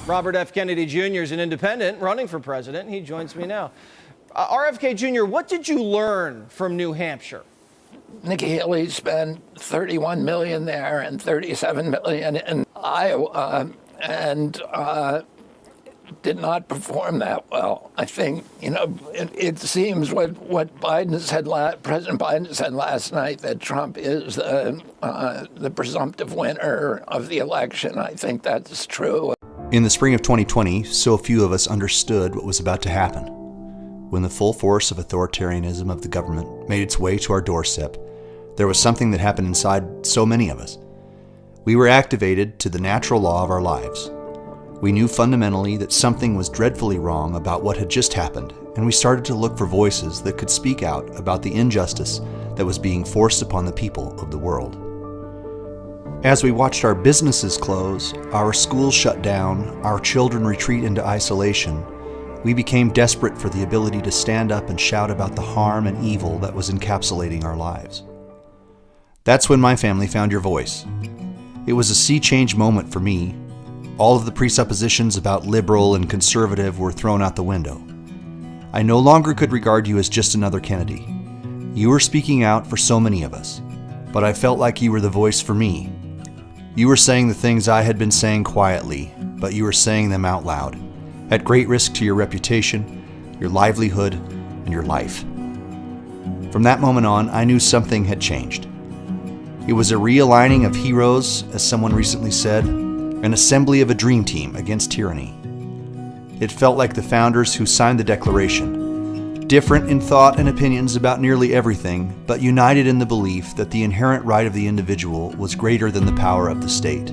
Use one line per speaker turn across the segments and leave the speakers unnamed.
Robert F. Kennedy Jr. is an independent running for president. He joins me now. RFK Jr., what did you learn from New Hampshire?
Nikki Haley spent $31 million there and $37 million in Iowa, and did not perform that well. I think, it seems what President Biden said last night, that Trump is the presumptive winner of the election. I think that's true.
In the spring of 2020, so few of us understood what was about to happen. When the full force of authoritarianism of the government made its way to our doorstep, there was something that happened inside so many of us. We were activated to the natural law of our lives. We knew fundamentally that something was dreadfully wrong about what had just happened, and we started to look for voices that could speak out about the injustice that was being forced upon the people of the world. As we watched our businesses close, our schools shut down, our children retreat into isolation, we became desperate for the ability to stand up and shout about the harm and evil that was encapsulating our lives. That's when my family found your voice. It was a sea change moment for me. All of the presuppositions about liberal and conservative were thrown out the window. I no longer could regard you as just another Kennedy. You were speaking out for so many of us, but I felt like you were the voice for me. You were saying the things I had been saying quietly, but you were saying them out loud, at great risk to your reputation, your livelihood, and your life. From that moment on, I knew something had changed. It was a realigning of heroes, as someone recently said, an assembly of a dream team against tyranny. It felt like the founders who signed the Declaration, different in thought and opinions about nearly everything, but united in the belief that the inherent right of the individual was greater than the power of the state.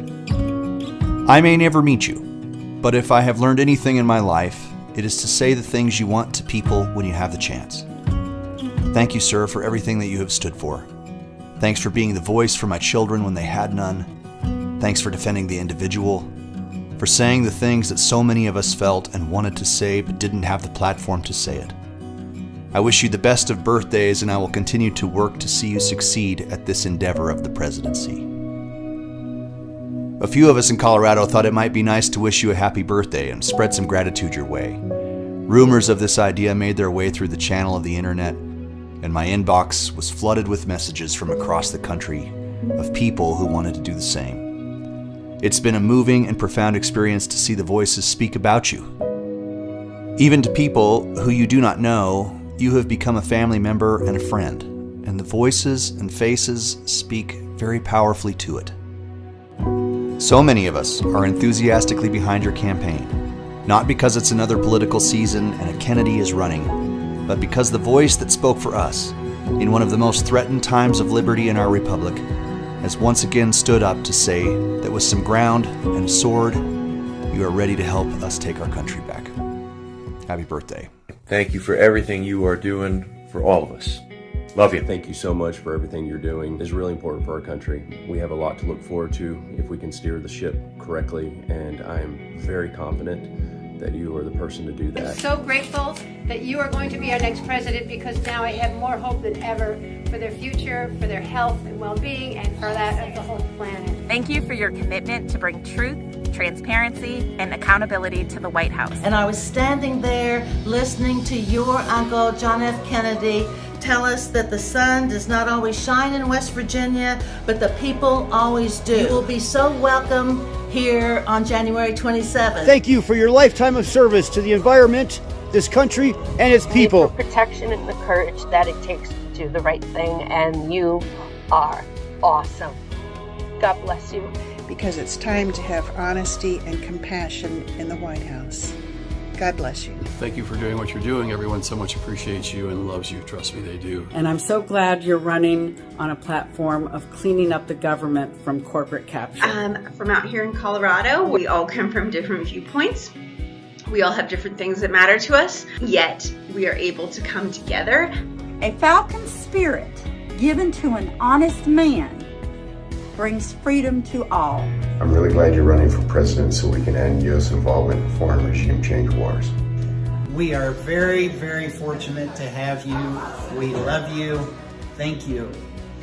I may never meet you, but if I have learned anything in my life, it is to say the things you want to people when you have the chance. Thank you, sir, for everything that you have stood for. Thanks for being the voice for my children when they had none. Thanks for defending the individual, for saying the things that so many of us felt and wanted to say but didn't have the platform to say it. I wish you the best of birthdays, and I will continue to work to see you succeed at this endeavor of the presidency. A few of us in Colorado thought it might be nice to wish you a happy birthday and spread some gratitude your way. Rumors of this idea made their way through the channel of the internet, and my inbox was flooded with messages from across the country of people who wanted to do the same. It's been a moving and profound experience to see the voices speak about you. Even to people who you do not know, you have become a family member and a friend, and the voices and faces speak very powerfully to it. So many of us are enthusiastically behind your campaign, not because it's another political season and a Kennedy is running, but because the voice that spoke for us in one of the most threatened times of liberty in our republic has once again stood up to say that with some ground and a sword, you are ready to help us take our country back. Happy birthday.
Thank you for everything you are doing for all of us. Love you.
Thank you so much for everything you're doing. It's really important for our country. We have a lot to look forward to if we can steer the ship correctly, and I am very confident that you are the person to do that.
I'm so grateful that you are going to be our next president, because now I have more hope than ever for their future, for their health and well-being, and for that of the whole planet.
Thank you for your commitment to bring truth, transparency, and accountability to the White House.
And I was standing there listening to your uncle, John F. Kennedy, tell us that the sun does not always shine in West Virginia, but the people always do. You will be so welcome here on January 27th.
Thank you for your lifetime of service to the environment, this country, and its people.
For protection and the courage that it takes to do the right thing, and you are awesome. God bless you.
Because it's time to have honesty and compassion in the White House. God bless you.
Thank you for doing what you're doing. Everyone so much appreciates you and loves you. Trust me, they do.
And I'm so glad you're running on a platform of cleaning up the government from corporate capture.
From out here in Colorado, we all come from different viewpoints. We all have different things that matter to us, yet we are able to come together.
A falcon spirit given to an honest man brings freedom to all.
I'm really glad you're running for president so we can end U.S. involvement in foreign regime change wars.
We are very, very fortunate to have you. We love you. Thank you.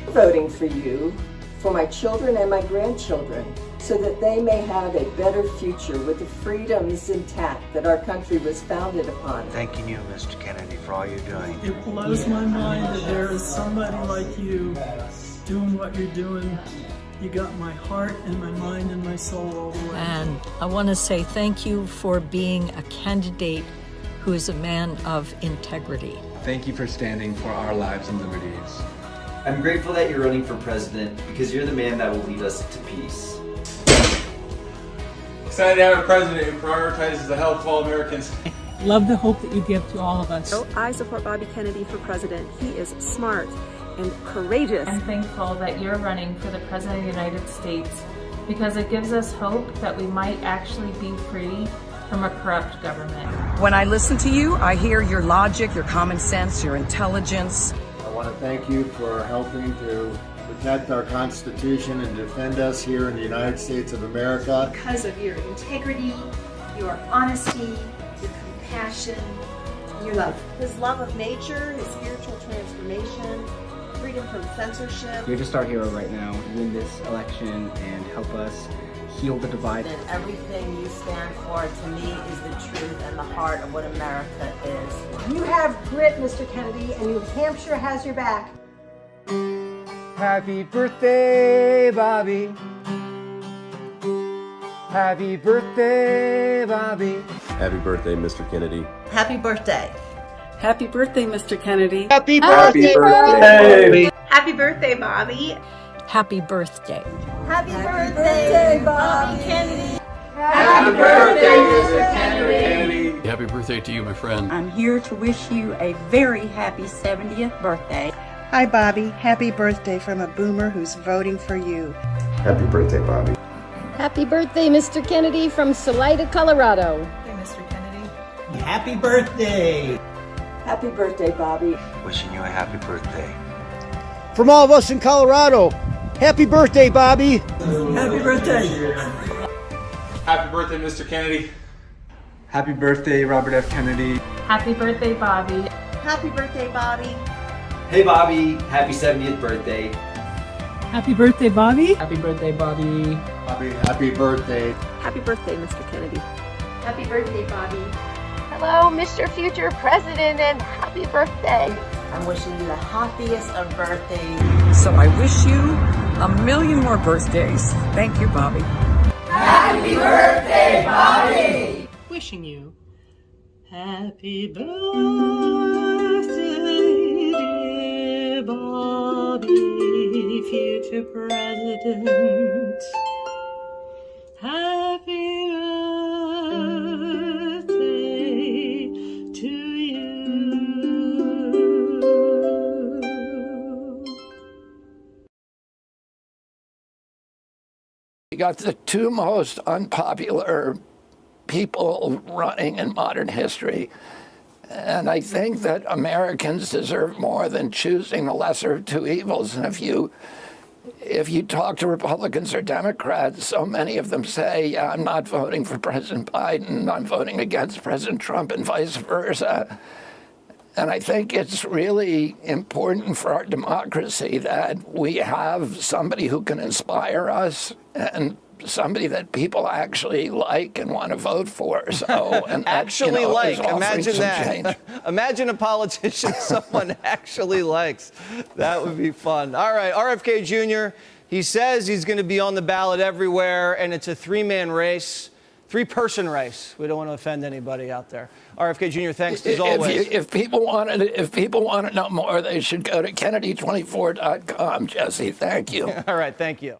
Voting for you, for my children and my grandchildren, so that they may have a better future with the freedoms intact that our country was founded upon.
Thanking you, Mr. Kennedy, for all you're doing.
It blows my mind that there is somebody like you doing what you're doing. You got my heart and my mind and my soul all the way.
And I want to say thank you for being a candidate who is a man of integrity.
Thank you for standing for our lives and liberties.
I'm grateful that you're running for president because you're the man that will lead us to peace.
Excited to have a president who prioritizes the health of all Americans.
Love the hope that you give to all of us.
So I support Bobby Kennedy for president. He is smart and courageous.
I'm thankful that you're running for the President of the United States because it gives us hope that we might actually be free from a corrupt government.
When I listen to you, I hear your logic, your common sense, your intelligence.
I want to thank you for helping to protect our Constitution and defend us here in the United States of America.
Because of your integrity, your honesty, your compassion, your love.
His love of nature, his spiritual transformation, freedom from censorship.
You're just our hero right now. Win this election and help us heal the divide.
And everything you stand for, to me, is the truth and the heart of what America is.
You have grit, Mr. Kennedy, and New Hampshire has your back.
Happy birthday, Bobby. Happy birthday, Bobby.
Happy birthday, Mr. Kennedy.
Happy birthday.
Happy birthday, Mr. Kennedy.
Happy
birthday.
Happy birthday, Bobby.
Happy birthday.
Happy birthday, Bobby Kennedy.
Happy birthday, Mr. Kennedy.
Happy birthday to you, my friend.
I'm here to wish you a very happy 70th birthday.
Hi, Bobby. Happy birthday from a boomer who's voting for you.
Happy birthday, Bobby.
Happy birthday, Mr. Kennedy from Salida, Colorado.
Hey, Mr. Kennedy. Happy birthday.
Happy birthday, Bobby.
Wishing you a happy birthday.
From all of us in Colorado, happy birthday, Bobby.
Happy birthday.
Happy birthday, Mr. Kennedy.
Happy birthday, Robert F. Kennedy.
Happy birthday, Bobby.
Happy birthday, Bobby.
Hey, Bobby. Happy 70th birthday.
Happy birthday, Bobby.
Happy birthday, Bobby.
Bobby, happy birthday.
Happy birthday, Mr. Kennedy.
Happy birthday, Bobby.
Hello, Mr. Future President, and happy birthday.
I'm wishing you the happiest of birthdays.
So I wish you a million more birthdays. Thank you, Bobby.
Happy birthday, Bobby.
Wishing you happy birthday, dear Bobby, future president. Happy birthday to you.
You got the two most unpopular people running in modern history. And I think that Americans deserve more than choosing the lesser of two evils. And if you talk to Republicans or Democrats, so many of them say, yeah, I'm not voting for President Biden, I'm voting against President Trump, and vice versa. And I think it's really important for our democracy that we have somebody who can inspire us and somebody that people actually like and want to vote for. So, and that,
actually
is offering
imagine
some
that.
change.
Imagine a politician someone actually likes. That would be fun. All right, RFK Jr., he says he's going to be on the ballot everywhere, and it's a three-person race. We don't want to offend anybody out there. RFK Jr., thanks as always.
If people want to know more, they should go to Kennedy24.com, Jesse. Thank you.
All right, thank you.